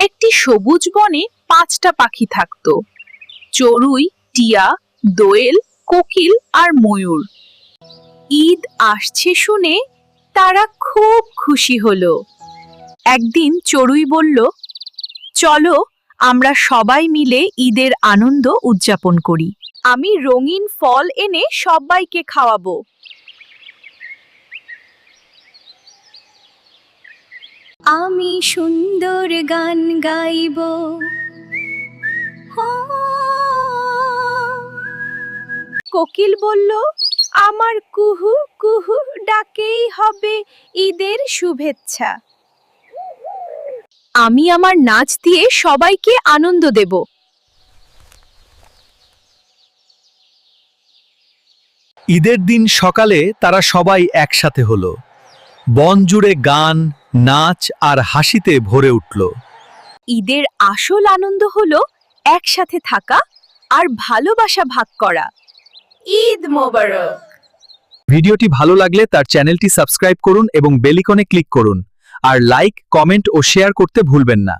একটি সবুজ বনে 5টা পাখি থাকত। চড়ুই, টিয়া, দোয়েল, কোকিল আর ময়ূর। ঈদ আসছে শুনে তারা খুব খুশি হলো। একদিন চড়ুই বলল, চলো আমরা সবাই মিলে ঈদের আনন্দ উদযাপন করি। আমি রঙিন ফল এনে সবাইকে খাওয়াবো। আমি সুন্দর গান গাইব। কোকিল বলল, আমার কুহু কুহু ডাকেই হবে ঈদের শুভেচ্ছা। আমি আমার নাচ দিয়ে সবাইকে আনন্দ দেব। ঈদের দিন সকালে তারা সবাই একসাথে হলো। বন জুড়ে গান, নাচ আর হাসিতে ভরে উঠল। ঈদের আসল আনন্দ হলো একসাথে থাকা আর ভালোবাসা ভাগ করা। ঈদ মোবারক। ভিডিওটি ভালো লাগলে তার চ্যানেলটি সাবস্ক্রাইব করুন এবং বেল আইকনে ক্লিক করুন। আর লাইক, কমেন্ট ও শেয়ার করতে ভুলবেন না।